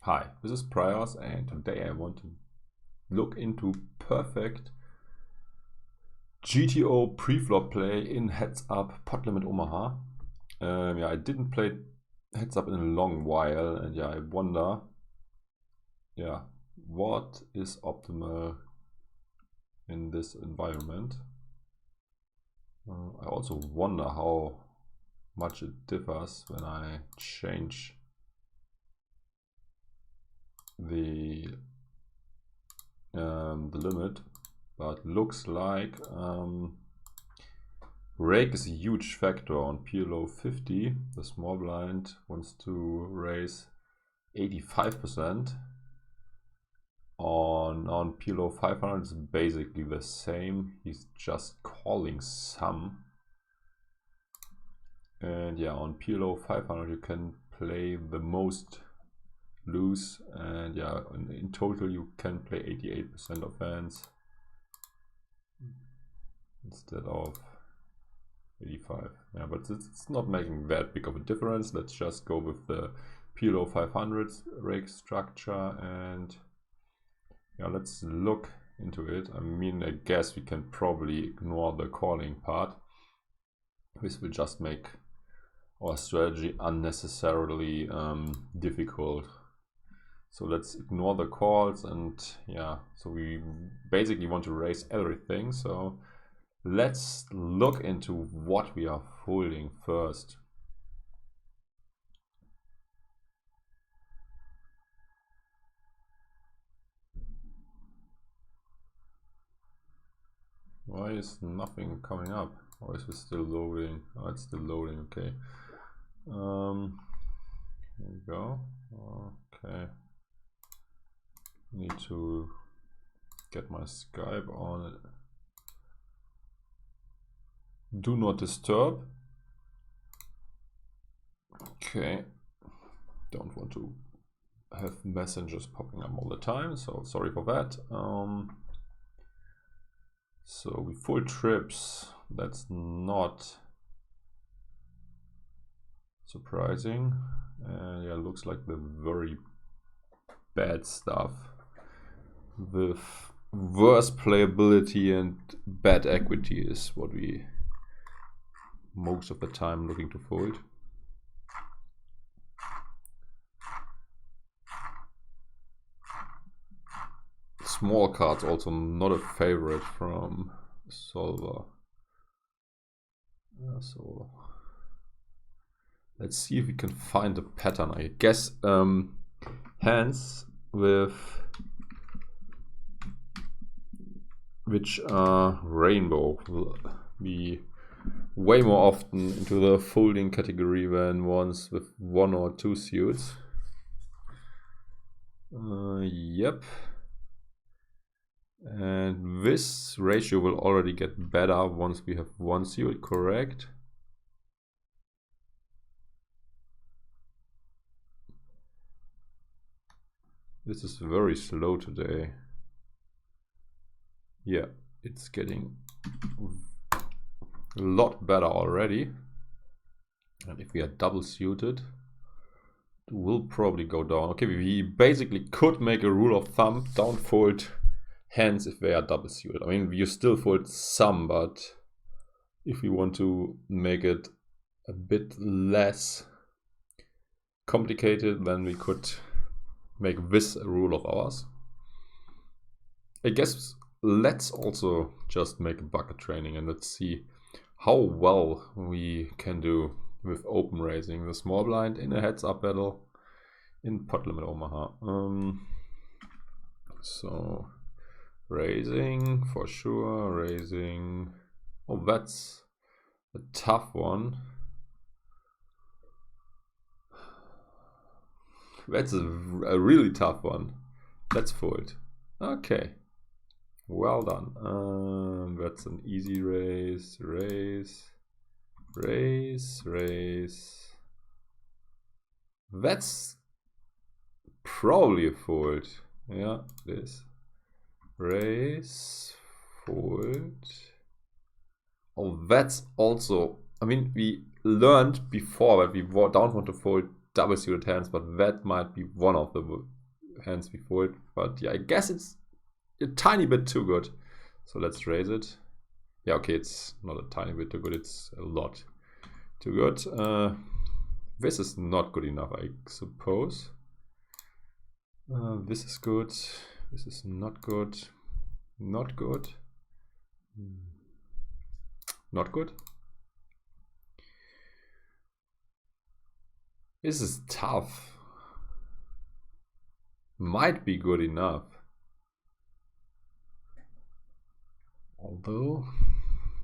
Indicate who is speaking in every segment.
Speaker 1: Hi, this is Praios, and today I want to look into perfect GTO preflop play in Heads Up Pot Limit Omaha. I didn't play Heads Up in a long while, and I wonder, what is optimal in this environment. I also wonder how much it differs when I change the limit, but looks like Rake is a huge factor on PLO 50. The small blind wants to raise 85%. On PLO 500 is basically the same. He's just calling some. And yeah, on PLO 500 you can play the most loose, and yeah, in total you can play 88% of hands instead of 85. Yeah, but it's not making that big of a difference. Let's just go with the PLO 500 rake structure, and yeah, let's look into it. I mean, I guess we can probably ignore the calling part. This will just make our strategy unnecessarily difficult. So let's ignore the calls, and yeah, so we basically want to raise everything. So let's look into what we are folding first. Why is nothing coming up? Or is it still loading? Oh, it's still loading, okay. Here we go. Okay. Need to get my Skype on. Do not disturb. Okay. Don't want to have messages popping up all the time, so sorry for that. So we full trips. That's not surprising. And yeah, looks like the very bad stuff with worse playability and bad equity is what we most of the time looking to fold. Small cards also not a favorite from solver. Yeah, so let's see if we can find a pattern. I guess hands with which are rainbow will be way more often into the folding category than ones with one or two suits. Yep. And this ratio will already get better once we have one suit, correct? This is very slow today. Yeah, it's getting a lot better already. And if we are double suited, it will probably go down. Okay, we basically could make a rule of thumb, don't fold hands if they are double suited. I mean, you still fold some, but if you want to make it a bit less complicated, then we could make this a rule of ours. I guess let's also just make a bucket training and let's see how well we can do with open raising the small blind in a heads up battle in Pot Limit Omaha. So raising for sure, raising. Oh, that's a tough one. That's a really tough one. Let's fold. Okay, well done. That's an easy raise, raise, raise, raise. That's probably a fold. Yeah, it is. Raise, fold. Oh, that's also, I mean, we learned before that we don't want to fold double suited hands, but that might be one of the hands we fold. But yeah, I guess it's a tiny bit too good. So let's raise it. Yeah, okay, it's not a tiny bit too good, it's a lot too good. This is not good enough, I suppose. This is good. This is not good. Not good. Not good. This is tough. Might be good enough. Although,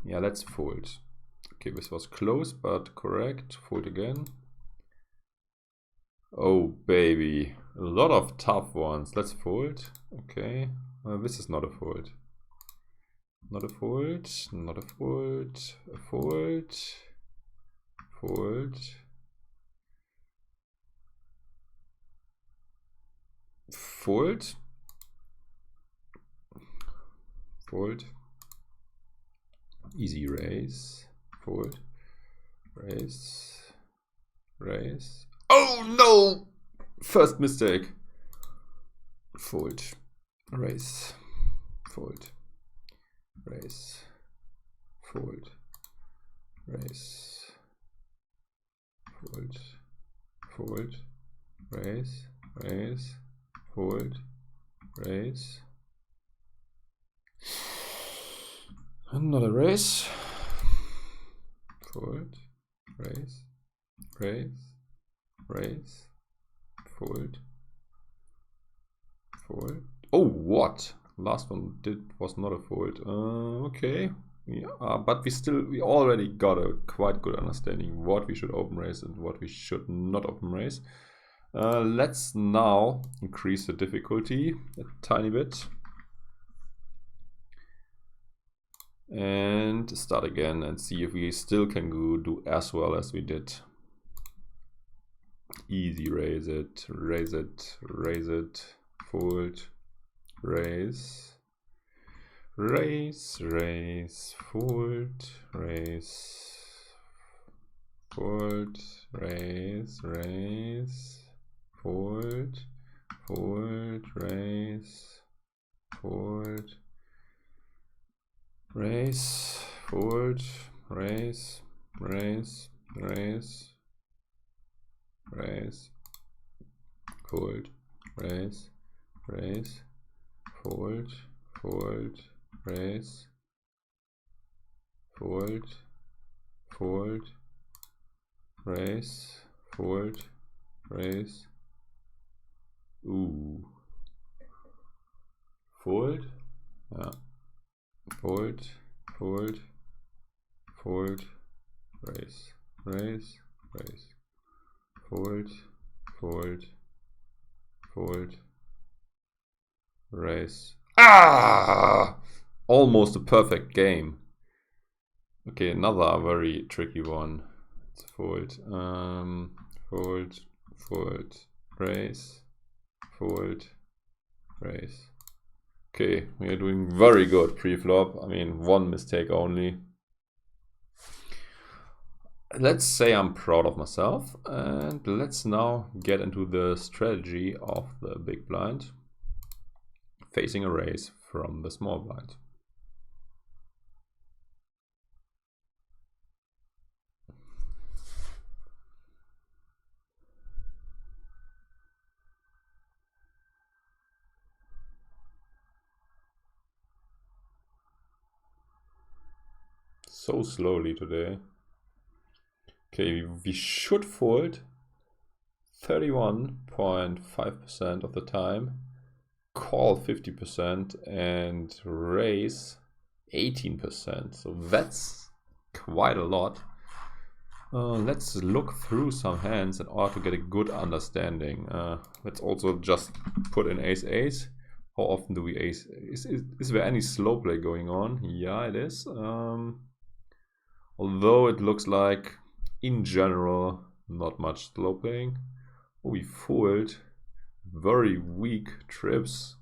Speaker 1: yeah, let's fold. Okay, this was close, but correct. Fold again. Oh, baby. A lot of tough ones. Let's fold. Okay. This is not a fold. Not a fold. Not a fold. A fold. Fold. Fold. Fold. Easy raise. Fold. Raise. Raise. Oh no! First mistake. Fold. Raise. Fold. Raise. Fold. Raise. Fold. Fold. Raise. Raise. Fold. Raise. Another raise. Fold. Raise. Raise. Raise. Fold. Fold. Oh, what? Last one was not a fold. Okay. Yeah, but we already got a quite good understanding what we should open raise and what we should not open raise. Let's now increase the difficulty a tiny bit and start again and see if we still can do as well as we did. Easy raise it, raise it, raise it, fold, raise, raise, raise, fold, raise, fold, raise, raise, fold, fold, raise, fold, raise, fold, raise, raise, raise, raise, fold, raise, raise, fold, fold, raise, fold, fold, raise, fold, raise. Ooh. Fold. Yeah. Fold, fold, fold, raise, raise, raise. Fold, fold, fold, raise. Ah! Almost a perfect game. Okay, another very tricky one. Let's fold. Fold, fold, raise, fold, raise. Okay, we are doing very good pre-flop. I mean, one mistake only. Let's say I'm proud of myself, and let's now get into the strategy of the big blind, facing a raise from the small blind. So slowly today. Okay, we should fold 31.5% of the time, call 50% and raise 18%. So that's quite a lot. Let's look through some hands in order to get a good understanding. Let's also just put in ace-ace. How often do we ace? Is there any slow play going on? Yeah, it is. Although it looks like, in general, not much slow playing. Oh, we fold very weak trips,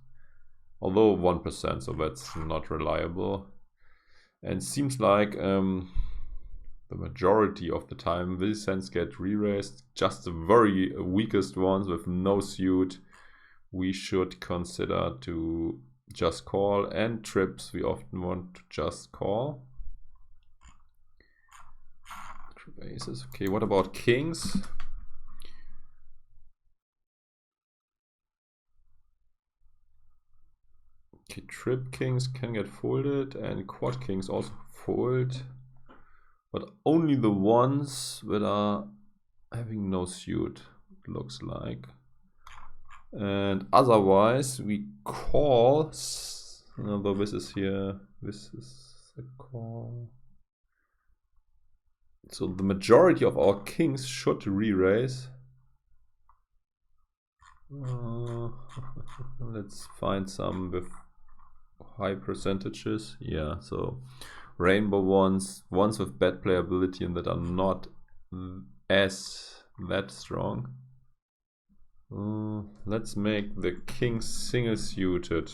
Speaker 1: although 1%, so that's not reliable. And seems like the majority of the time these hands get re-raised, just the very weakest ones with no suit we should consider to just call, and trips we often want to just call. Trip aces. Okay, what about kings? Okay, trip kings can get folded, and quad kings also fold, but only the ones that are having no suit, it looks like. And otherwise we call, although this is here, this is a call. So the majority of our kings should re-raise. Let's find some with high percentages. Yeah, so rainbow ones with bad playability and that are not as that strong. Let's make the kings single suited.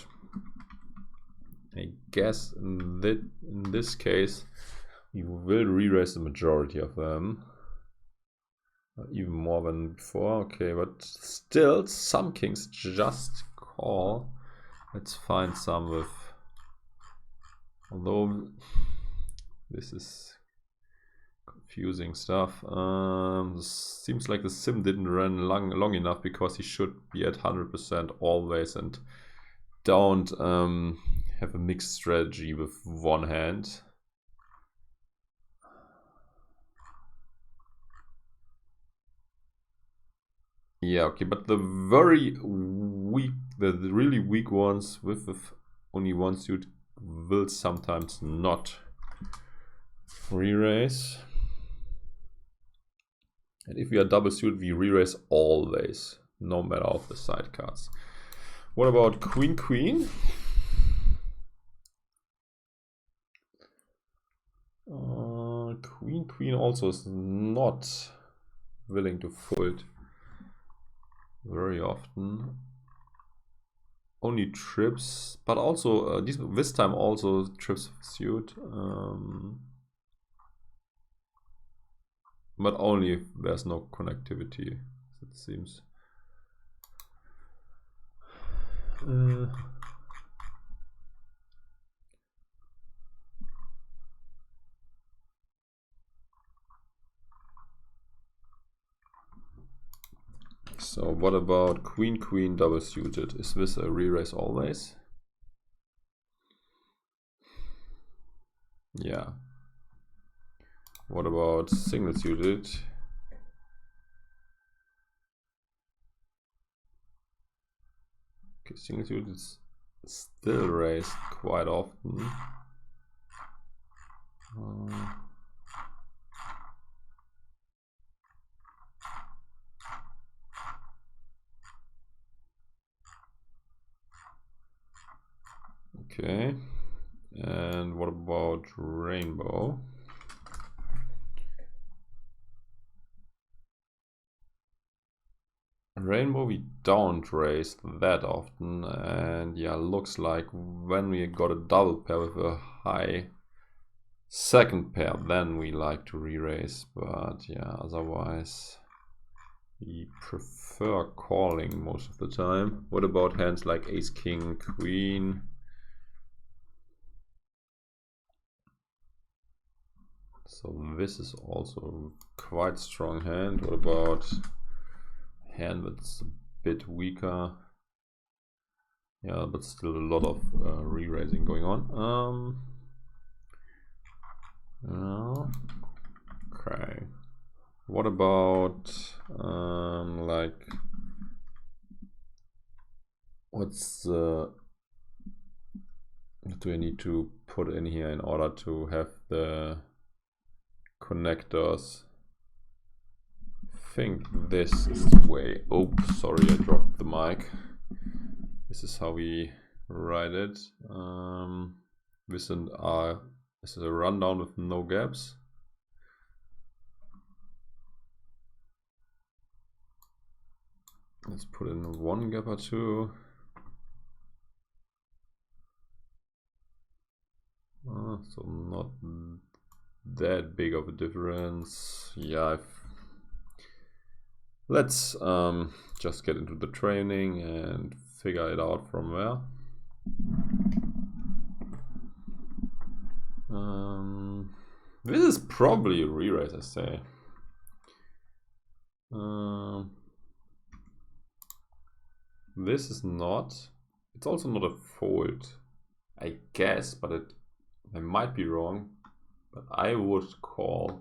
Speaker 1: I guess in this case you will re-raise the majority of them, even more than before. Okay, but still some kings just call. Let's find some with, although this is confusing stuff. Seems like the sim didn't run long enough, because he should be at 100% always and don't have a mixed strategy with one hand. Yeah, okay, but the very weak, the really weak ones with only one suit will sometimes not re-raise. And if we are double suited, we re-raise always, no matter of the side cards. What about queen queen? Queen queen also is not willing to fold very often. Only trips, but also this time also trips suit, but only if there's no connectivity, it seems. So what about queen queen double suited? Is this a re-raise always? Yeah. What about single suited? Okay, single suited is still raised quite often. Okay, and what about rainbow? Rainbow we don't raise that often, and yeah, looks like when we got a double pair with a high second pair, then we like to re-raise, but yeah, otherwise we prefer calling most of the time. What about hands like ace king queen? So this is also quite strong hand. What about hand that's a bit weaker? Yeah, but still a lot of re-raising going on. Okay. What about like, what's what do I need to put in here in order to have the connectors? I think this is the way. Oh, sorry, I dropped the mic. This is how we write it. This is a rundown with no gaps. Let's put in one gap or two. So not that big of a difference. Yeah, let's just get into the training and figure it out from where. This is probably a re-raise, I say. This is not. It's also not a fold, I guess, but I might be wrong. But I would call.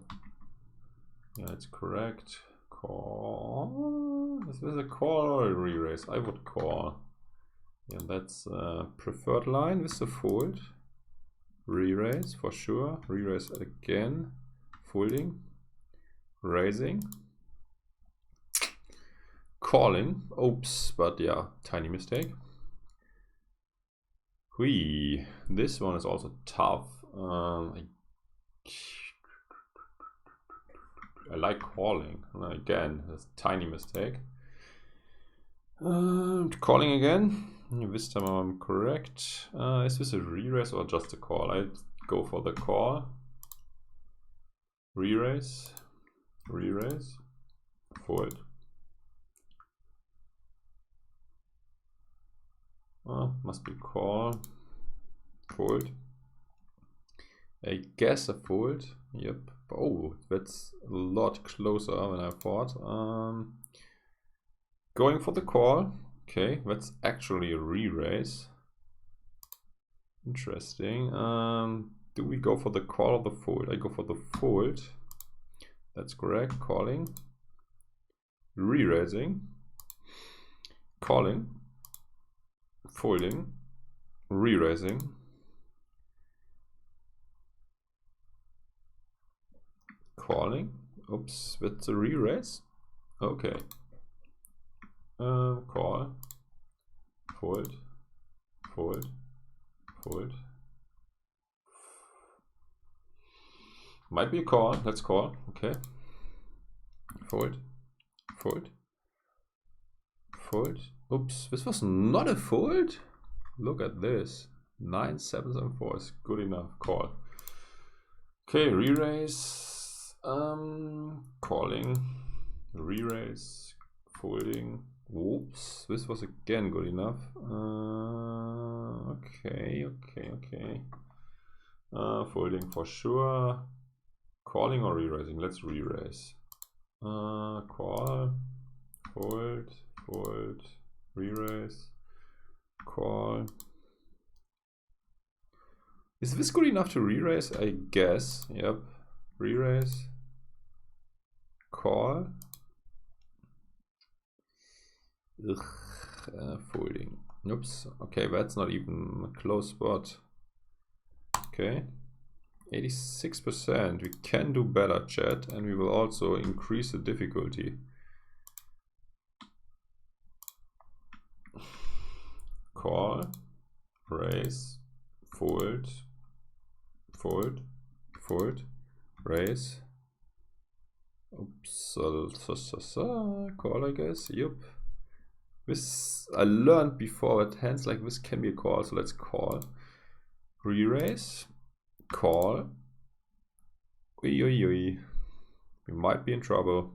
Speaker 1: Yeah, it's correct. Call. Is this a call or a re-raise? I would call. Yeah, that's a preferred line with the fold. Re-raise for sure. Re-raise again. Folding. Raising. Calling. Oops, but yeah, tiny mistake. Whee. This one is also tough. I like calling. Again, that's a tiny mistake. Calling again. This time I'm correct. Is this a re-raise or just a call? I go for the call. Re-raise. Re-raise. Fold. Must be call. Fold. I guess a fold. Yep. Oh, that's a lot closer than I thought. Going for the call. Okay, that's actually a re-raise. Interesting. Do we go for the call or the fold? I go for the fold. That's correct. Calling. Re-raising. Calling. Folding. Re-raising. Calling. Oops, that's a re-raise. Okay. Call. Fold. Fold. Fold. Might be a call. Let's call. Okay. Fold. Fold. Fold. Oops, this was not a fold. Look at this. 9, 7, 7, 4 is good enough. Call. Okay, re-raise. Calling. Re-raise. Folding. Oops, this was again good enough. Okay. Folding for sure. Calling or re-raising? Let's re-raise. Call. Fold. Fold. Re-raise. Call. Is this good enough to re-raise? I guess. Yep. Re-raise. Call. Folding. Oops. Okay, that's not even a close spot. Okay. 86%. We can do better, chat, and we will also increase the difficulty. Call, raise, fold, fold, fold, raise. Oops, call, I guess. Yep. This I learned before that hands like this can be a call, so let's call. Re-raise, call. We might be in trouble.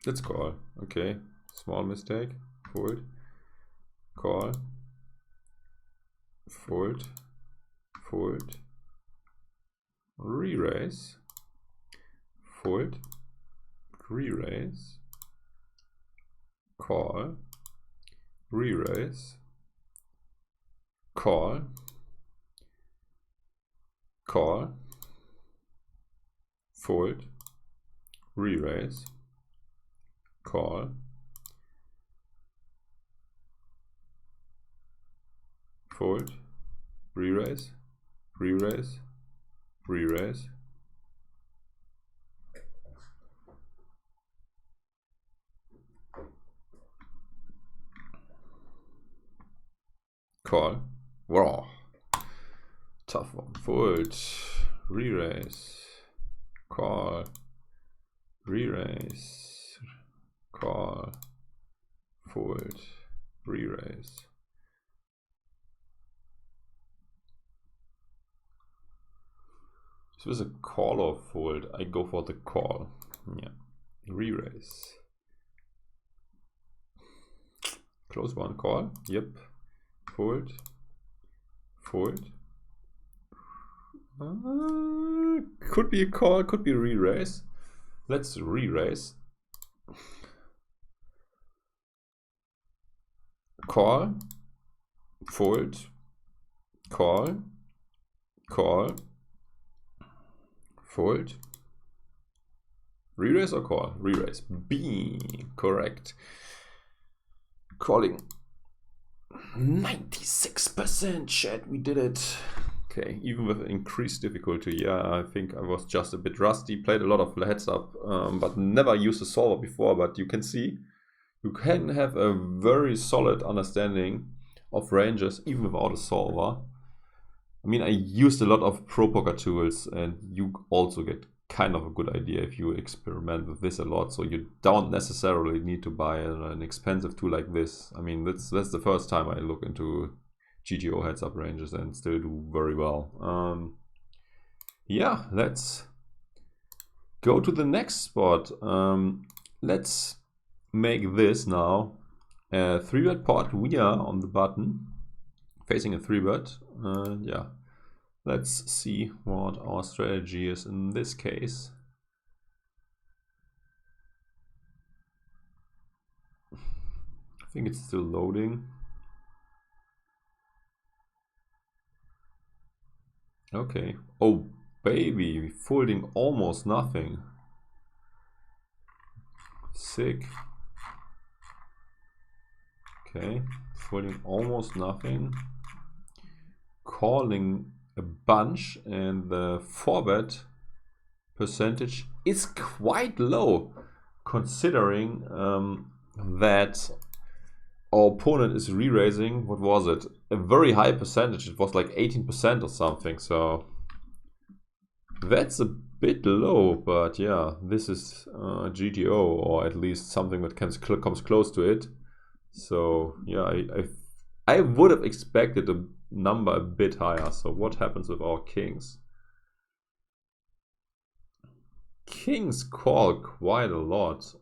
Speaker 1: Let's call. Okay, small mistake. Fold, call, fold, fold, re-raise, fold, re-raise, call, re-raise, call, call, fold, re-raise, call, fold, re-raise, re-raise, re-raise. Call. Wow. Tough one. Fold, re-raise, call, re-raise, call, fold, re-raise. So this is a call or fold. I go for the call. Yeah. re-raise. Close one, call. Yep. Fold. Fold. Could be a call, could be a re-raise. Let's re-raise. Call. Fold. Call. Call. Fold. Re-raise or call? Re-raise. B. Correct. Calling. 96% chat. We did it. Okay, even with increased difficulty. Yeah, I think I was just a bit rusty. Played a lot of heads up, but never used a solver before. But you can see, you can have a very solid understanding of ranges even without a solver. I mean, I used a lot of pro poker tools, and you also get kind of a good idea if you experiment with this a lot. So you don't necessarily need to buy an expensive tool like this. I mean, that's the first time I look into GTO heads up ranges and still do very well. Yeah, let's go to the next spot. Let's make this now a 3-bet pot. We are on the button facing a 3-bet. Yeah, let's see what our strategy is in this case. I think it's still loading. Okay. Oh, baby, folding almost nothing. Sick. Okay, folding almost nothing. Calling a bunch, and the 4-bet percentage is quite low, considering that our opponent is re-raising. What was it? A very high percentage. It was like 18% or something. So that's a bit low, but yeah, this is GTO, or at least something that comes close to it. So yeah, I would have expected a number a bit higher. So what happens with our kings? Kings call quite a lot.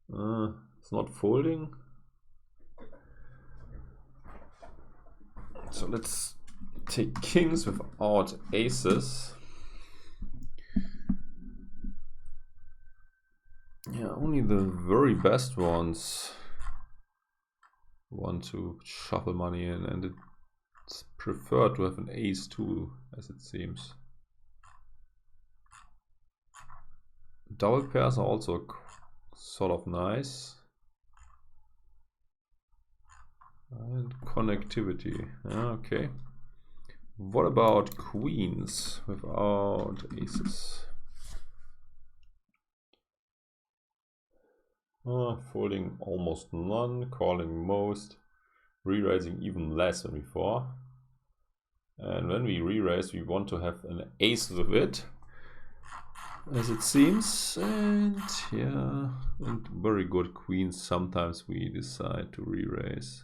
Speaker 1: It's not folding. So let's take kings without aces. Yeah, only the very best ones want to shuffle money in, and it's preferred to have an ace too, as it seems. Double pairs are also sort of nice. And connectivity. Okay. What about queens without aces? Folding almost none, calling most, re-raising even less than before. And when we re-raise, we want to have an ace with it, as it seems. And yeah, and very good queens. Sometimes we decide to re-raise.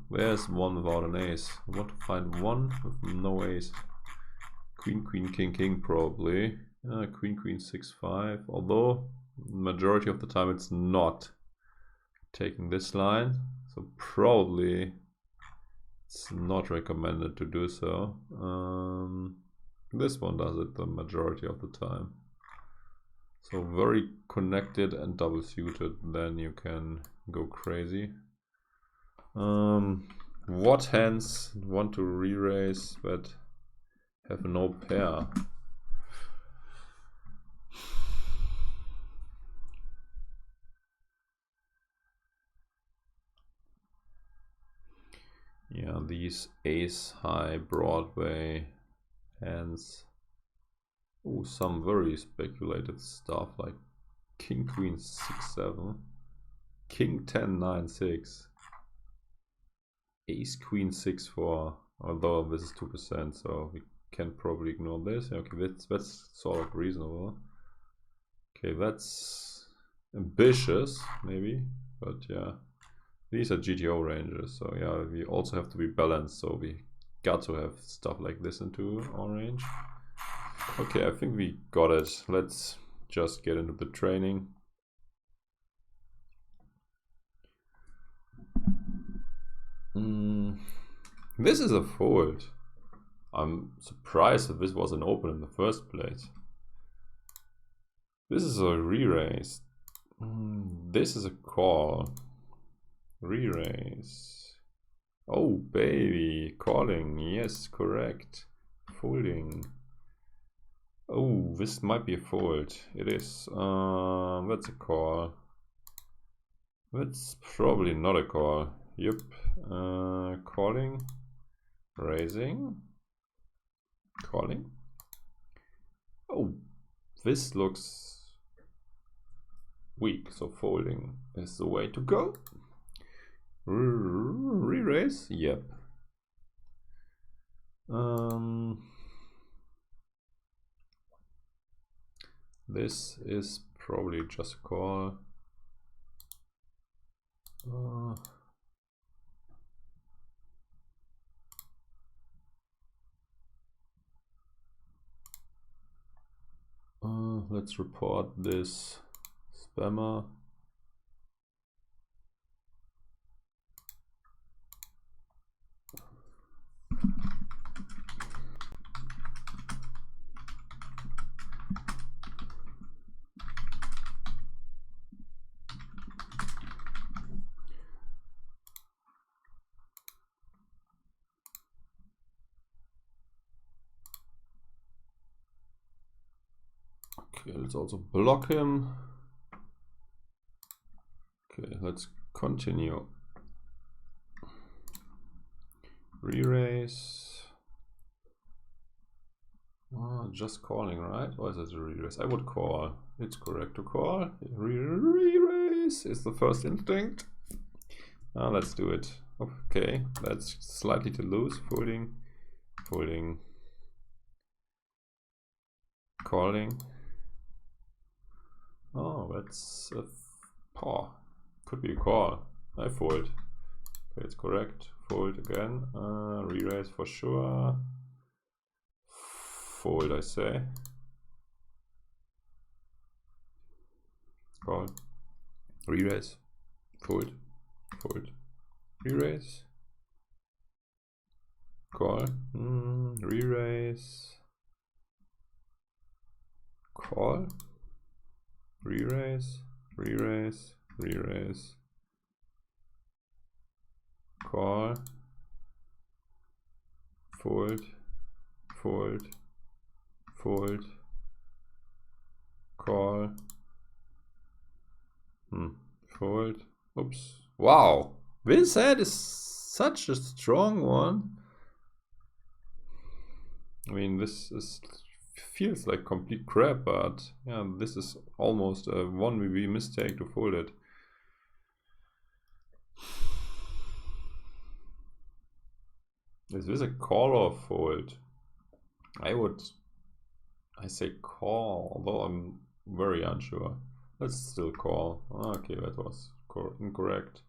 Speaker 1: Where's one without an ace? I want to find one with no ace. Queen, queen, king, king, probably. Queen, queen, 6-5. Although majority of the time it's not taking this line, so probably it's not recommended to do so. This one does it the majority of the time. So very connected and double suited, then you can go crazy. What hands want to re-raise but have no pair? Yeah, these ace high Broadway hands. Oh, some very speculated stuff like king queen 6-7, king 10 9-6, ace queen 6-4. Although this is 2%, so we can probably ignore this. Okay, that's sort of reasonable. Okay, that's ambitious maybe, but yeah. These are GTO ranges, so yeah, we also have to be balanced, so we got to have stuff like this into our range. Okay, I think we got it. Let's just get into the training. This is a fold. I'm surprised that this was an open in the first place. This is a re-raise. This is a call. Re-raise. Oh baby, calling. Yes, correct. Folding. Oh, this might be a fold. It is. That's a call. That's probably not a call. Yep. Calling. Raising. Calling. Oh, this looks weak, so folding is the way to go. Re-raise. Yep. This is probably just a call. Let's report this spammer. Okay, let's also block him. Okay, let's continue. Re-raise. Just calling, right? Or is it a re-raise? I would call. It's correct to call. Re-raise is the first instinct. Let's do it. Okay, that's slightly too loose. Folding. Folding. Calling. Oh, that's a paw. Could be a call. I fold. Okay, it's correct. Fold again. Re-raise for sure. Fold, I say. Call. Re-raise. Fold. Fold. Re-raise. Call. Re-raise. Call. Re-raise. Re-raise. Re-raise. Call. Fold. Fold. Fold. Call. Fold. Oops. Wow. This hand is such a strong one. I mean, feels like complete crap, but yeah, this is almost a 1VB mistake to fold it. Is this a call or fold? I say call, although I'm very unsure. Let's still call. Okay, that was incorrect.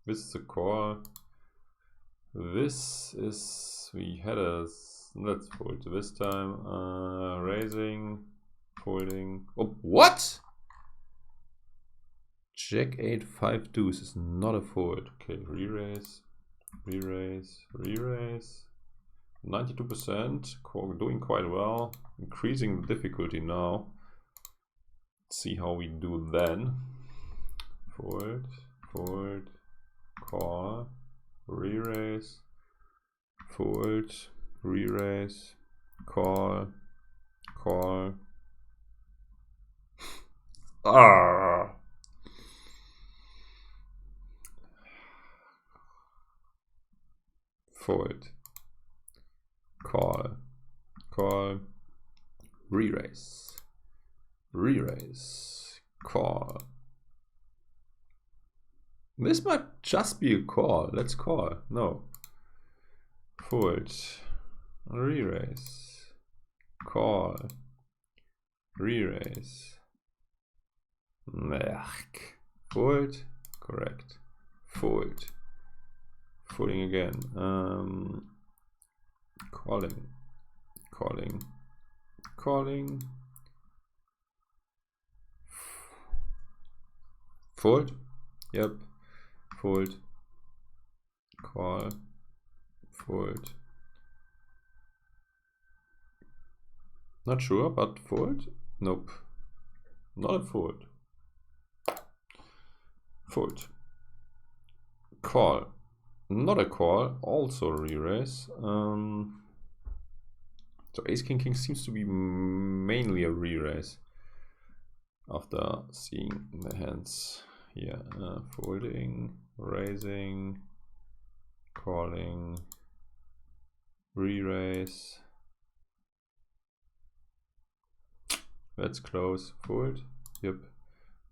Speaker 1: This is a call. This is, we had a, let's fold this time. Raising, folding. Oh, what? Jack 8 5 deuce is not a fold. Okay, re-raise, re-raise, re-raise. 92%, doing quite well. Increasing the difficulty now. Let's see how we do then. Fold, fold, call, re-raise, fold, re-raise, call, call. Fold, call, call, re-raise, re-raise, call. This might just be a call. Let's call. No. Fold, re-raise, call, re-raise. Fold, correct. Fold. Folding again. Calling, calling, calling. Fold. Yep. Fold. Call. Fold. Not sure, but fold? Nope. Not a fold. Fold. Call. Not a call. Also re-raise. So ace king king seems to be mainly a re-raise after seeing the hands here. Folding, raising, calling, re-raise. That's close. Fold. Yep.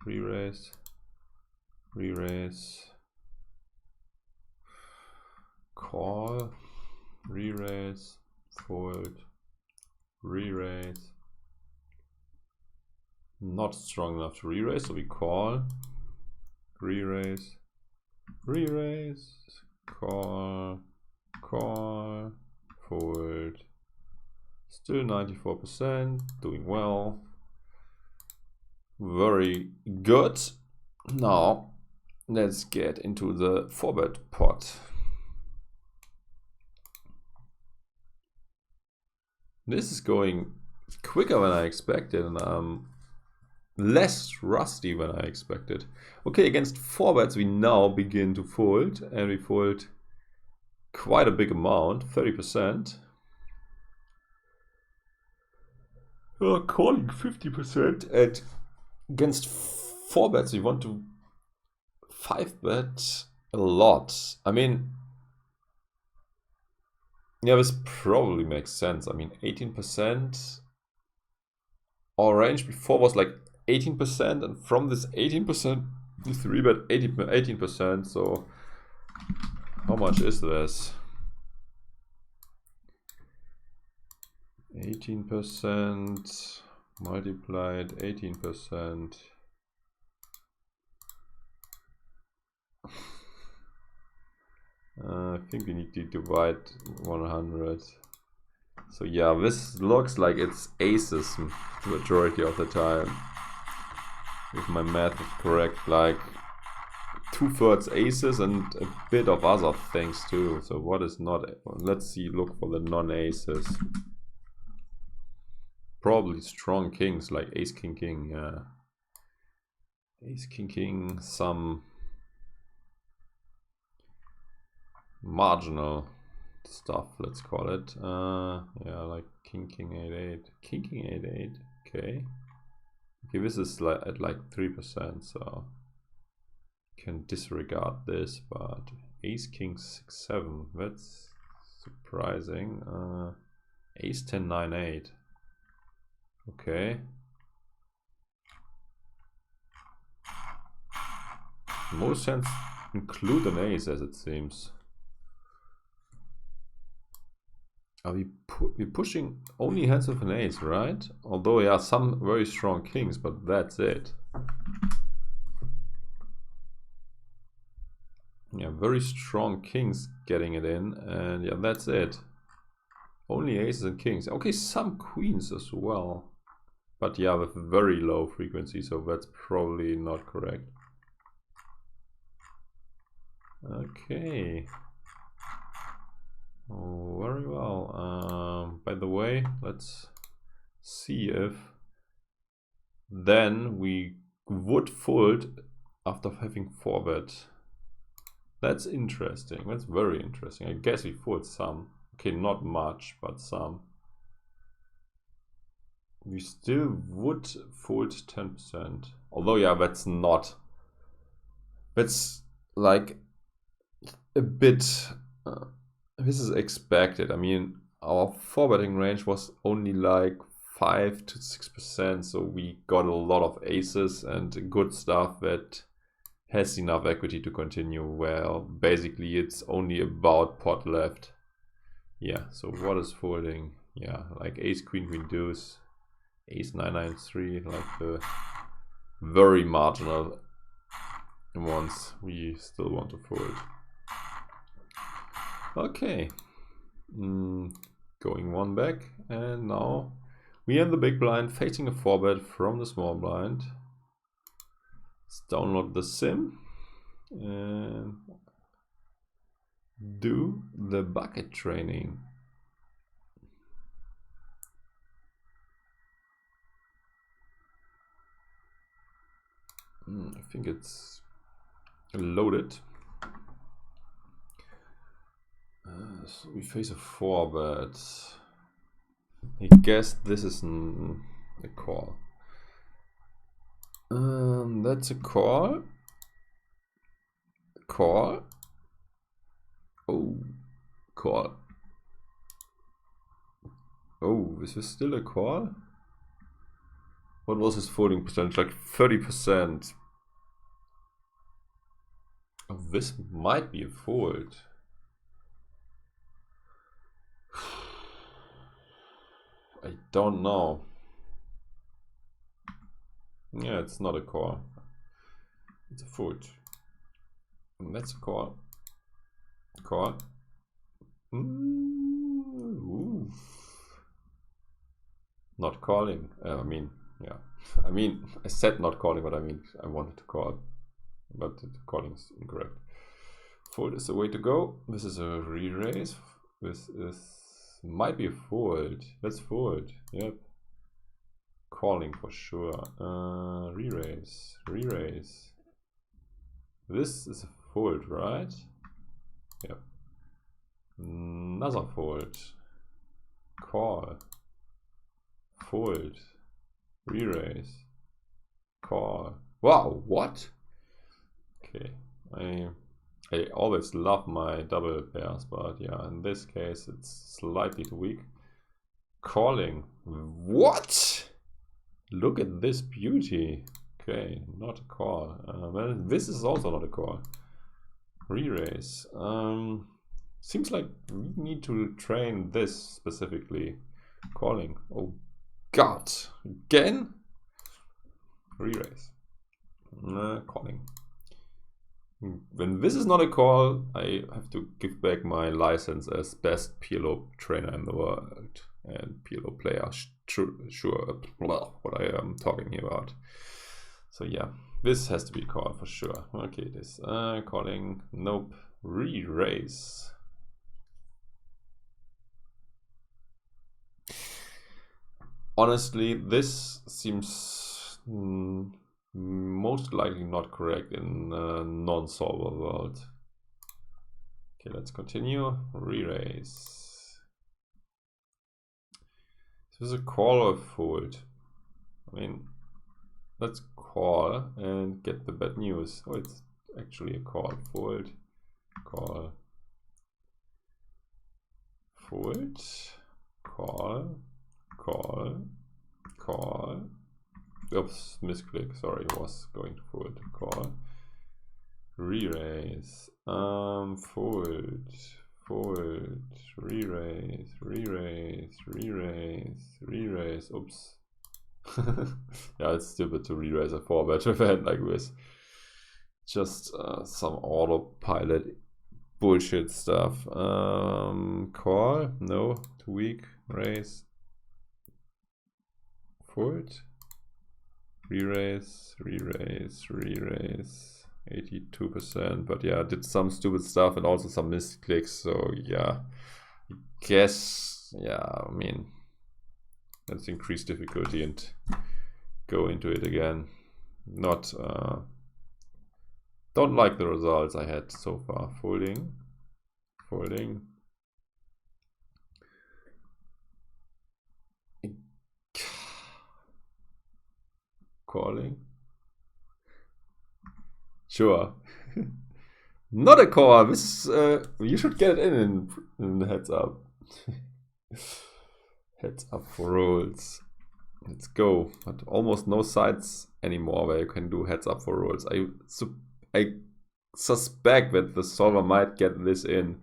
Speaker 1: Re-raise. Re-raise. Call. Re-raise. Fold. Re-raise. Not strong enough to re-raise, so we call. Re-raise. Re-raise. Call. Call. Fold. Still 94%. Doing well. Very good. Now let's get into the 4-bet pot. This is going quicker than I expected, and I'm less rusty than I expected. Okay, against 4-bets we now begin to fold, and we fold quite a big amount, 30%. We're calling 50%, and against 4-bets we want to 5-bet a lot. I mean, yeah, this probably makes sense. I mean, 18%. Our range before was like 18%, and from this 18%, we 3-bet 18%. So, how much is this? 18% multiplied 18%. I think we need to divide 100. So yeah, this looks like it's aces the majority of the time. If my math is correct, like 2/3 aces and a bit of other things too. So what is not? Let's see, look for the non-aces. Probably strong kings like ace king king, yeah. Ace king king, some marginal stuff, let's call it. Yeah, like king king 8-8, king king 8-8. Okay, this is like at like 3%, so can disregard this. But ace king 6-7, that's surprising. Ace 10 9-8. Okay. Most hands include an ace, as it seems. Are we're pushing only hands with an ace, right? Although, yeah, some very strong kings, but that's it. Yeah, very strong kings getting it in, and yeah, that's it. Only aces and kings. Okay, some queens as well. But yeah, with very low frequency, so that's probably not correct. Okay. Oh, very well. By the way, let's see if then we would fold after having 4-bet. That's interesting. That's very interesting. I guess we fold some. Okay, not much, but some. We still would fold 10%. Although, yeah, that's not. That's like a bit. This is expected. I mean, our 4-betting range was only like 5 to 6%, so we got a lot of aces and good stuff that has enough equity to continue. Well, basically, it's only about pot left. Yeah, so what is folding? Yeah, like ace, queen, queen, deuce, ace, 9, 9, 3, like the very marginal ones we still want to fold. Okay, going one back, and now We are in the big blind, facing a 4-bet from the small blind. Let's download the sim and do the bucket training. I think it's loaded. So we face a 4-bet. I guess this is a call. That's a call. Call. Oh, call. Oh, is this still a call? What was his folding percentage? Like 30%. Oh, this might be a fold. I don't know. Yeah, it's not a call. It's a fold. And that's a call. Call. Ooh. Not calling. I mean, yeah. I mean, I said not calling, but I mean, I wanted to call. But the calling is incorrect. Fold is the way to go. This is a re-raise. This is might be a fold. Let's fold. Yep. Calling for sure. Re-raise. Re-raise. This is a fold, right? Yep. Another fold. Call. Fold. Re-raise. Call. Wow, what? Okay. I always love my double pairs, but yeah, in this case it's slightly too weak. Calling. What? Look at this beauty. Okay, not a call. Well, this is also not a call. Re-raise. Seems like we need to train this specifically. Calling. Oh God. Again? Re-raise. Calling. When this is not a call, I have to give back my license as best PLO trainer in the world and PLO player. Sure, what I am talking about. So yeah, this has to be a call for sure. Okay, this calling. Nope. Re-raise. Honestly, this seems most likely not correct in a non-solver world. Okay, let's continue. Re-raise. Is this a call or a fold? I mean, let's call and get the bad news. Oh, it's actually a call. Fold. Call. Fold. Call. Call. Call. Oops, misclick. Sorry, was going to fold. Call. Re-raise. Fold. Fold. Re-raise. Re-raise. Re-raise. Re-raise. Oops. Yeah, it's stupid to re-raise a 4-bet event like this. Just some autopilot bullshit stuff. Call. No. Too weak. Raise. Fold. Re-raise, re-raise, re-raise, 82%, but yeah, I did some stupid stuff and also some misclicks, so yeah, I guess, yeah, I mean, let's increase difficulty and go into it again. Not, don't like the results I had so far. Folding, folding. Calling. Sure. Not a call. This you should get it in the heads up. Heads up for rolls. Let's go. But almost no sites anymore where you can do heads up for rolls. I suspect that the solver might get this in.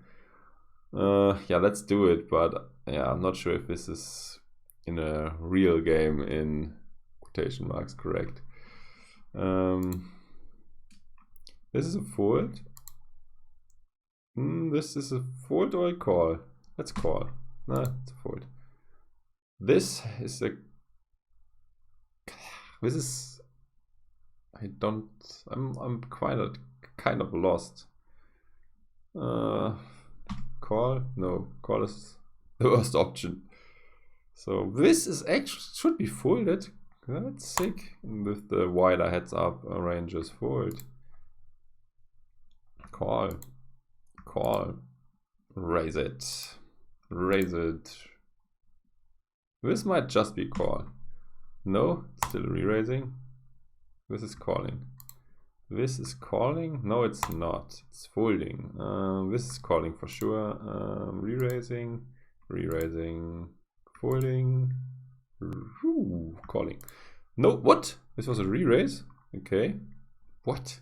Speaker 1: Yeah, let's do it. But yeah, I'm not sure if this is in a real game in quotation marks correct. This is a fold. This is a fold or a call? Let's call. No, it's a fold. This is a This is, I'm kind of lost. Call? No, call is the worst option. So this is actually should be folded. That's sick. With the wider heads up ranges, fold. Call. Call. Raise it. Raise it. This might just be call. No, still re-raising. This is calling. This is calling. No, it's not. It's folding. This is calling for sure. Re-raising. Re-raising. Folding. Ooh, calling. No, what? This was a re-raise? Okay. What?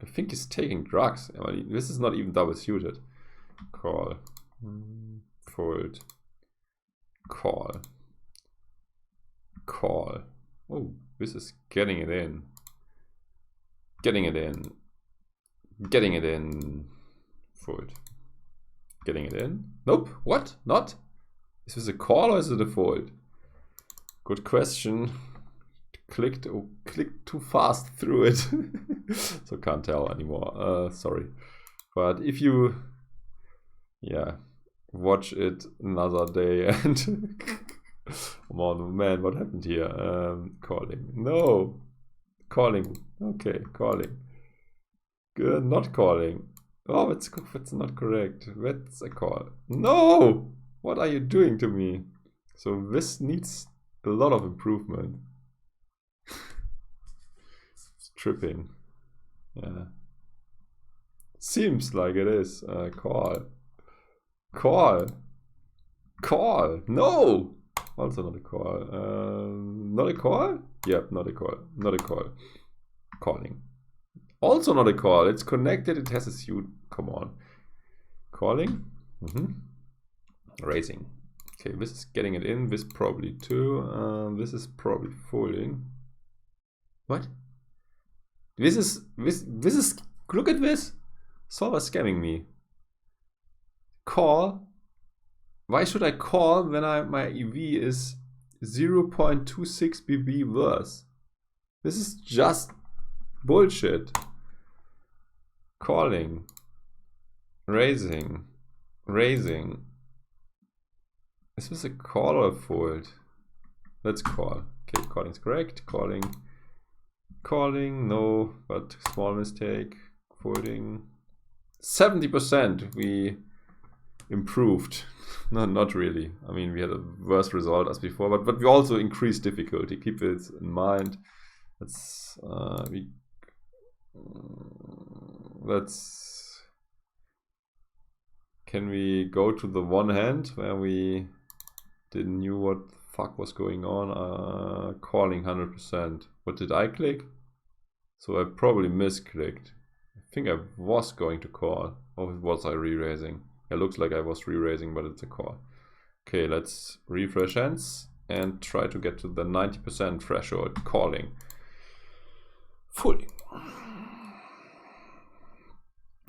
Speaker 1: I think he's taking drugs. I mean, this is not even double suited. Call. Fold. Call. Call. Oh, this is getting it in. Getting it in. Getting it in. Fold. Getting it in. Nope. What? Not? Is this a call or is it a fold? Good question. Clicked too fast through it. So can't tell anymore. Sorry. But if you, yeah, watch it another day and come on, man, what happened here? Calling. No. Calling. Okay, calling. Good, not calling. Oh, that's not correct. That's a call. No! What are you doing to me? So this needs a lot of improvement. It's tripping. Yeah. Seems like it is. Call. Call. Call. No! Also not a call. Not a call? Yep, not a call. Not a call. Calling. Also not a call. It's connected. It has a suit. Come on. Calling. Raising. Okay, this is getting it in. This probably too. This is probably folding. What? This is. Look at this. Solver scamming me. Call. Why should I call when my EV is 0.26 BB worse? This is just bullshit. Calling. Raising. Raising. Is this a call or a fold? Let's call. Okay, calling is correct. Calling. Calling. No, but small mistake. Folding. 70% we improved. No, not really. I mean, we had a worse result as before, but we also increased difficulty. Keep it in mind. Can we go to the one hand where we didn't knew what the fuck was going on? Calling 100%. What did I click? So I probably misclicked. I think I was going to call. Or was I re-raising? It looks like I was re-raising, but it's a call. Okay, let's refresh hands and try to get to the 90% threshold. Calling. Folding.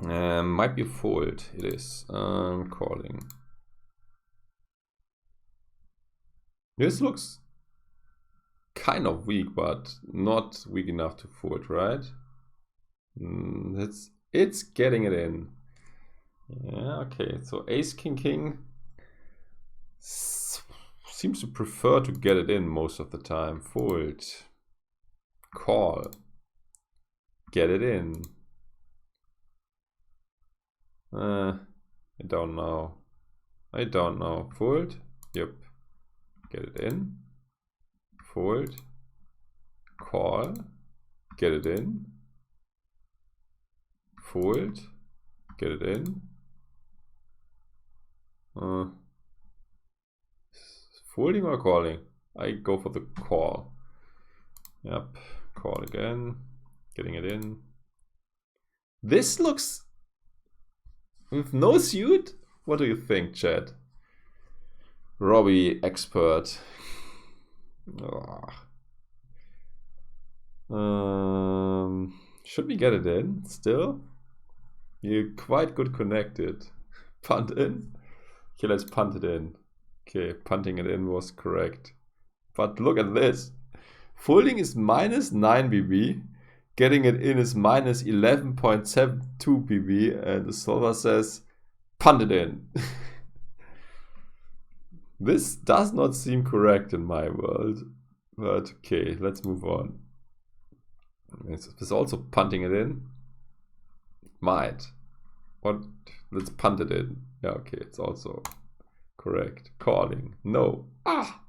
Speaker 1: Might be a fold. It is. Calling. This looks kind of weak, but not weak enough to fold, right? It's getting it in. Yeah, okay. So ace, king, king seems to prefer to get it in most of the time. Fold. Call. Get it in. I don't know. I don't know. Fold. Yep. Get it in. Fold. Call. Get it in. Fold. Get it in. Folding or calling? I go for the call. Yep. Call again. Getting it in. This looks with no suit. What do you think, chat? Robbie expert. Should we get it in still? You're quite good connected. Punt in. Okay, let's punt it in. Okay, punting it in was correct. But look at this. Folding is minus 9 BB. Getting it in is minus 11.72 BB. And the solver says, punt it in. This does not seem correct in my world. But okay, let's move on. Is this also punting it in? Might. What? Let's punt it in. Yeah, okay, it's also correct. Calling. No. Ah!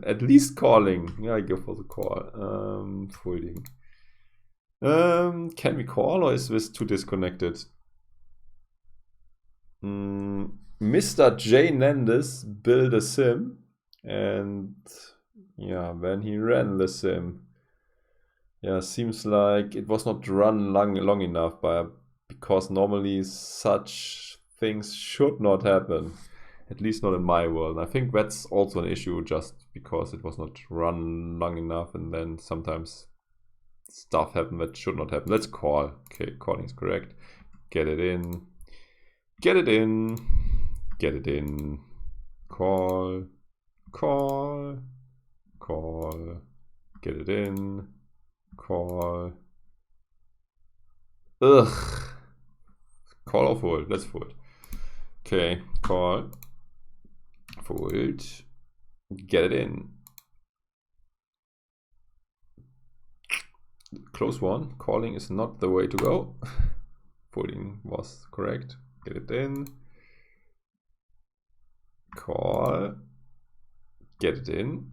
Speaker 1: At least calling. Yeah, I go for the call. Folding. Can we call, or is this too disconnected? Mr. J. Nendes built a sim, and yeah, when he ran the sim, yeah, seems like it was not run long enough, because normally such things should not happen, at least not in my world. I think that's also an issue, just because it was not run long enough, and then sometimes stuff happen that should not happen. Let's call. Okay, calling is correct. Get it in. Get it in. Get it in. Call. Call. Call. Get it in. Call. Ugh. Call or fold? Let's fold. Okay, call. Fold. Get it in. Close one. Calling is not the way to go. Folding was correct. Get it in. Call. Get it in.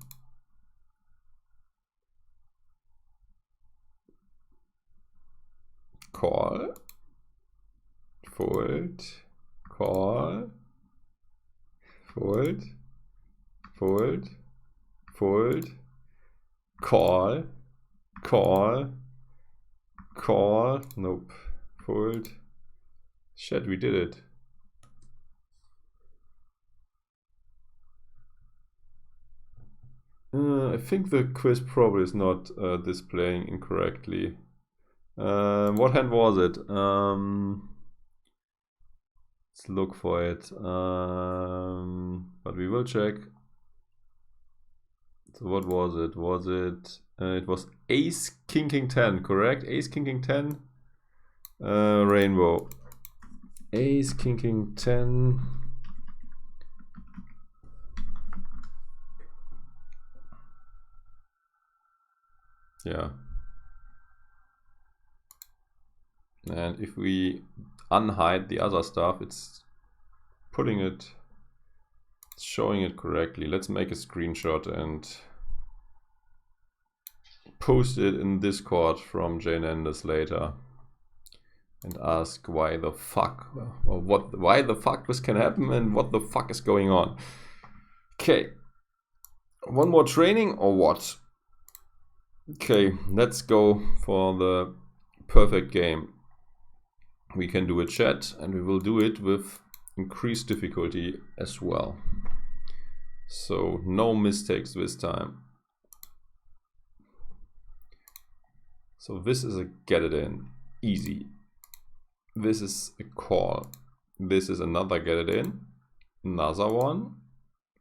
Speaker 1: Call. Fold. Call. Fold. Fold. Fold. Call. Call. Call. Nope. Fold. Shit, we did it. I think the quiz probably is not displaying incorrectly. What hand was it? Let's look for it. But we will check. So what was it? It was Ace King King 10, correct? Ace King King 10. Rainbow. Ace King King 10. Yeah. And if we unhide the other stuff, it's putting it, it's showing it correctly. Let's make a screenshot and post it in Discord from Jane Enders later and ask why the fuck, or why the fuck this can happen and what the fuck is going on. Okay, one more training or what? Okay, let's go for the perfect game. We can do a chat, and we will do it with increased difficulty as well. So no mistakes this time. So this is a get it in, easy. This is a call. This is another get it in, another one.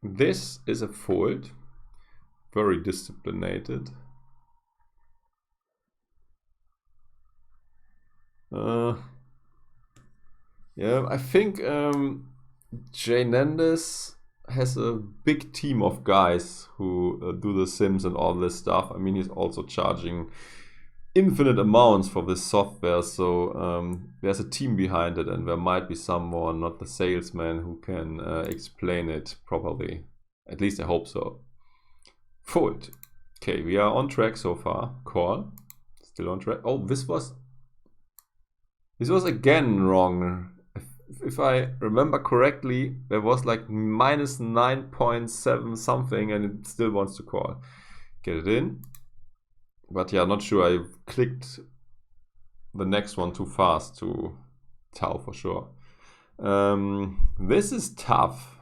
Speaker 1: This is a fold, very disciplined. Yeah, I think Jay Nendes has a big team of guys who do the sims and all this stuff. I mean, he's also charging infinite amounts for this software, so there's a team behind it, and there might be someone, not the salesman, who can explain it properly. At least I hope so. Fold. Okay, we are on track so far. Call. Still on track. Oh, this was again wrong. If I remember correctly, there was like minus 9.7 something, and it still wants to call. Get it in. But yeah, not sure. I clicked the next one too fast to tell for sure. This is tough.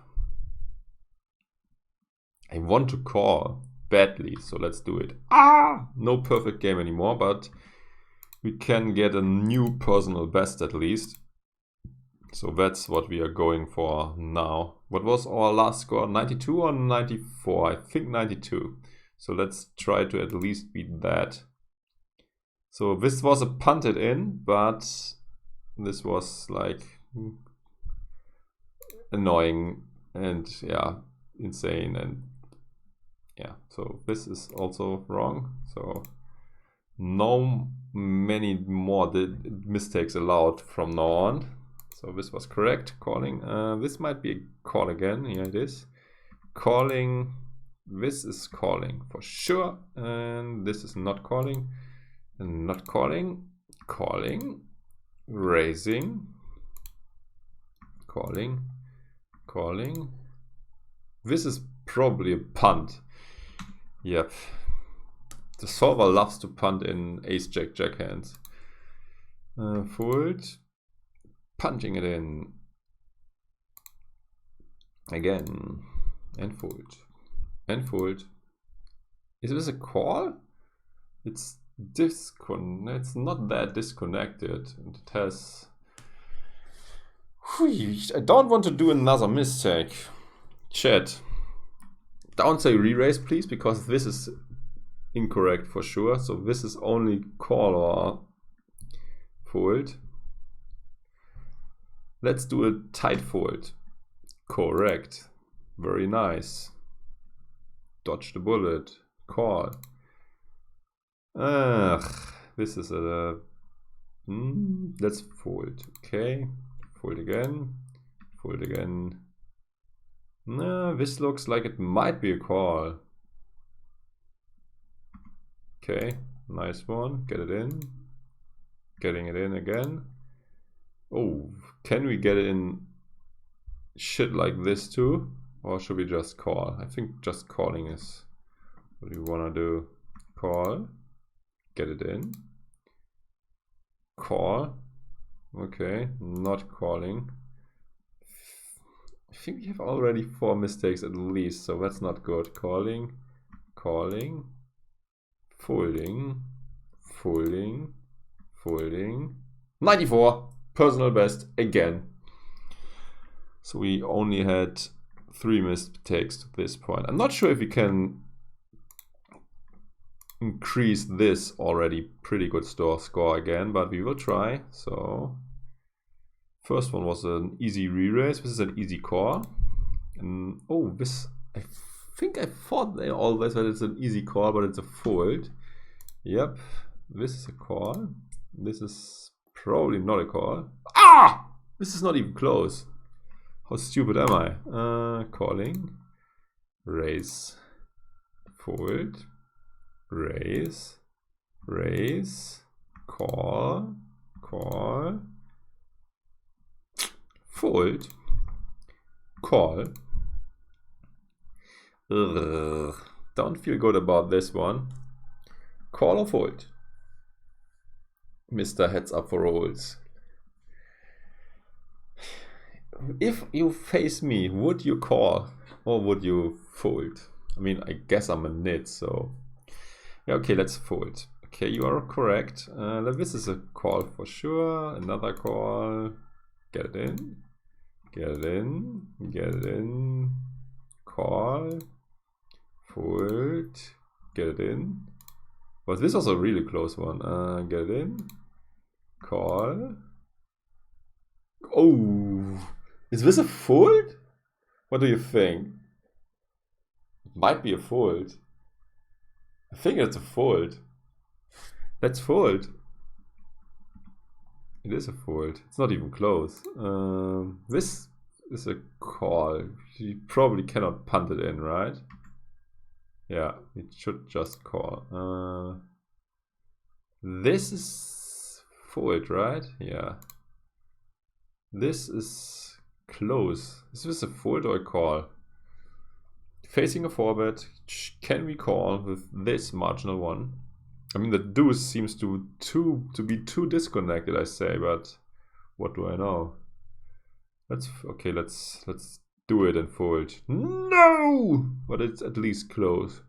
Speaker 1: I want to call badly, so let's do it. No perfect game anymore, but we can get a new personal best at least. So that's what we are going for now. What was our last score? 92 or 94? I think 92. So let's try to at least beat that. So this was a punted in, but this was like annoying and yeah, insane, and yeah, so this is also wrong. So no many more mistakes allowed from now on. So this was correct, calling. This might be a call again. Here it is. Calling. This is calling for sure. And this is not calling. And not calling. Calling. Raising. Calling. Calling. This is probably a punt. Yep. The solver loves to punt in ace jack jack hands. Fold. Punching it in again and fold and fold. Is this a call? It's it's not that disconnected, and it has. I don't want to do another mistake. Chat, don't say re-raise please, because this is incorrect for sure. So this is only call or fold. Let's do a tight fold. Correct. Very nice. Dodge the bullet. Call. This is a... let's fold. Okay. Fold again. Fold again. This looks like it might be a call. Okay. Nice one. Get it in. Getting it in again. Oh, can we get it in shit like this too? Or should we just call? I think just calling is what you want to do. Call. Get it in. Call. Okay, not calling. I think we have already 4 mistakes at least, so that's not good. Calling. Calling. Folding. Folding. Folding. 94! Personal best again. So we only had 3 mistakes to this point. I'm not sure if we can increase this already pretty good score again, but we will try. So first one was an easy re-raise. This is an easy call. And oh, this, I think I thought they always that it's an easy call, but it's a fold. Yep, this is a call. This is probably not a call. Ah! This is not even close. How stupid am I? Calling. Raise. Fold. Raise. Raise. Call. Call. Fold. Call. Ugh. Don't feel good about this one. Call or fold? Mr. Heads Up for Rolls. If you face me, would you call or would you fold? I mean, I guess I'm a nit, so yeah, okay, let's fold. Okay, you are correct. This is a call for sure. Another call. Get it in. Get it in. Get it in. Call. Fold. Get it in. But this was a really close one. Get it in. Call. Oh, is this a fold? What do you think? It might be a fold. I think it's a fold. Let's fold. It is a fold. It's not even close. This is a call. You probably cannot punt it in, right? Yeah, it should just call. This is fold, right? Yeah. This is close. Is this a fold or a call? Facing a 4-bet, can we call with this marginal one? I mean, the deuce seems to be too disconnected, I say, but what do I know? Let's do it and fold. No! But it's at least close.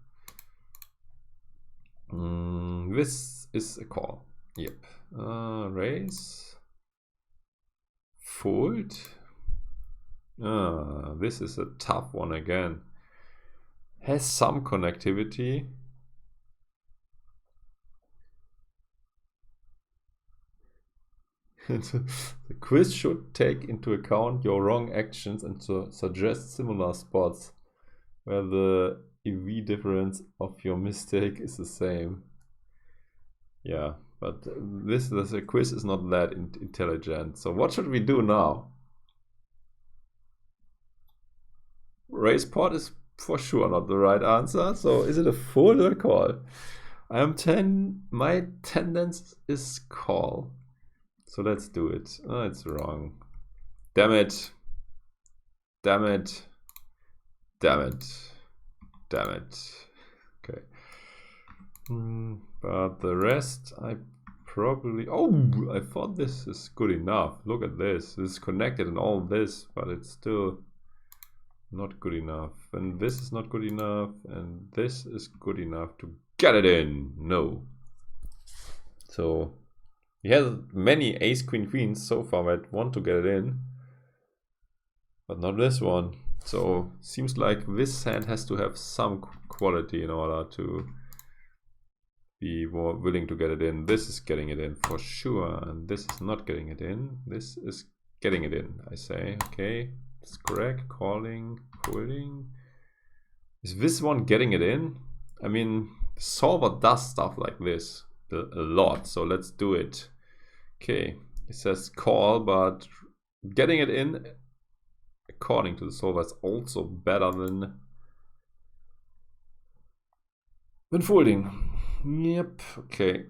Speaker 1: This is a call. Yep. Raise. fold. This is a tough one again. Has some connectivity. The quiz should take into account your wrong actions and suggest similar spots where the EV difference of your mistake is the same. Yeah, but the quiz is not that intelligent. So what should we do now? Raise pot is for sure not the right answer. So is it a fold or a call? My tendency is call. So let's do it. Oh, it's wrong. Damn it. Damn it. Damn it. Damn it. Okay. But the rest I probably... Oh, I thought this is good enough. Look at this. This is connected and all this, but it's still not good enough. And this is not good enough. And this is good enough to get it in. No. So... he has many ace, queen, queens so far that want to get it in, but not this one. So seems like this hand has to have some quality in order to be more willing to get it in. This is getting it in for sure, and this is not getting it in. This is getting it in, I say. Okay, it's correct. Calling, folding. Is this one getting it in? I mean, solver does stuff like this a lot, so let's do it. Okay, it says call, but getting it in, according to the solver, is also better than folding. Yep, okay.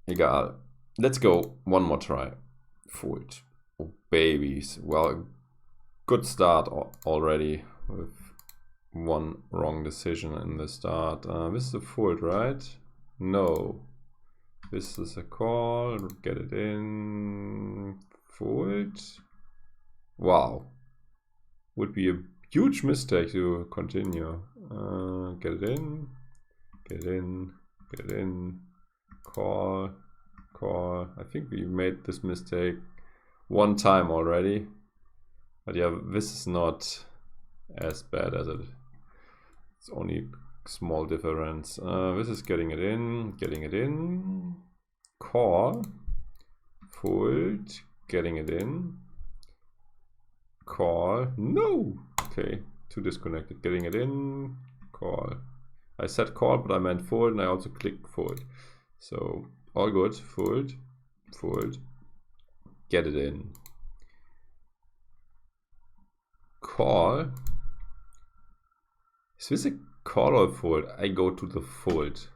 Speaker 1: Egal. Let's go. One more try. Fold. Oh, babies. Well, good start already with one wrong decision in the start. This is a fold, right? No. This is a call, get it in, fold. Wow. Would be a huge mistake to continue. Get it in, get it in, get it in, call, call. I think we made this mistake one time already. But yeah, this is not as bad as it. It's only small difference. This is getting it in, call, fold, getting it in, call, no, okay, too disconnected, getting it in, call. I said call, but I meant fold, and I also clicked fold. So all good, fold, fold, get it in, call. Is this a call or fold? I go to the fold.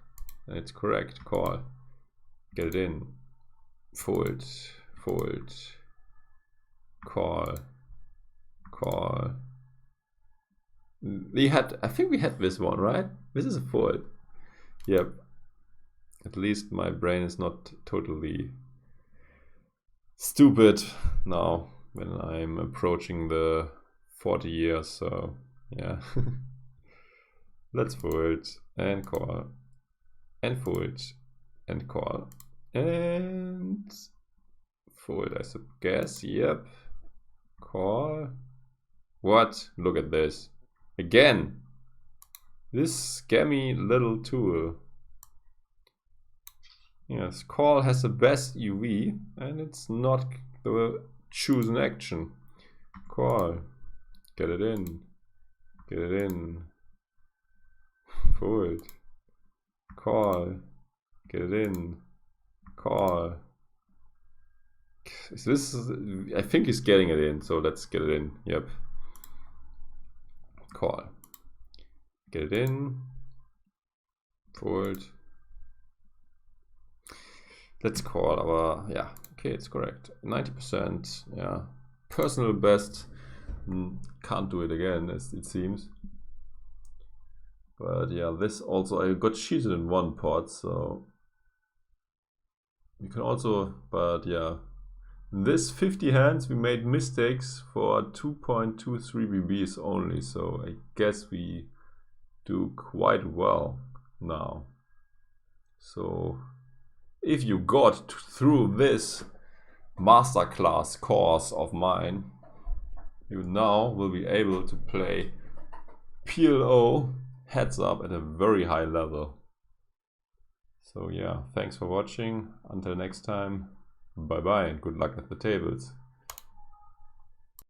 Speaker 1: It's correct. Call. Get it in. Fold. Fold. Call. Call. I think we had this one, right? This is a fold. Yep. At least my brain is not totally stupid now when I'm approaching the 40 years. So yeah. Let's fold and call and fold and call and fold, I guess. Yep. Call. What? Look at this. Again. This scammy little tool. Yes, call has the best UV and it's not the chosen action. Call. Get it in. Get it in. Fold. Call. Get it in. Call. I think he's getting it in, so let's get it in. Yep. Call. Get it in. Fold. Let's call our, yeah, okay, it's correct. 90%, yeah. Personal best. Can't do it again, as it seems. But yeah, this also, I got cheated in one pot, so you can also, but yeah, in this 50 hands we made mistakes for 2.23 BBs only, so I guess we do quite well now. So if you got through this, masterclass course of mine, you now will be able to play PLO heads up at a very high level. So yeah, thanks for watching. Until next time, bye bye and good luck at the tables.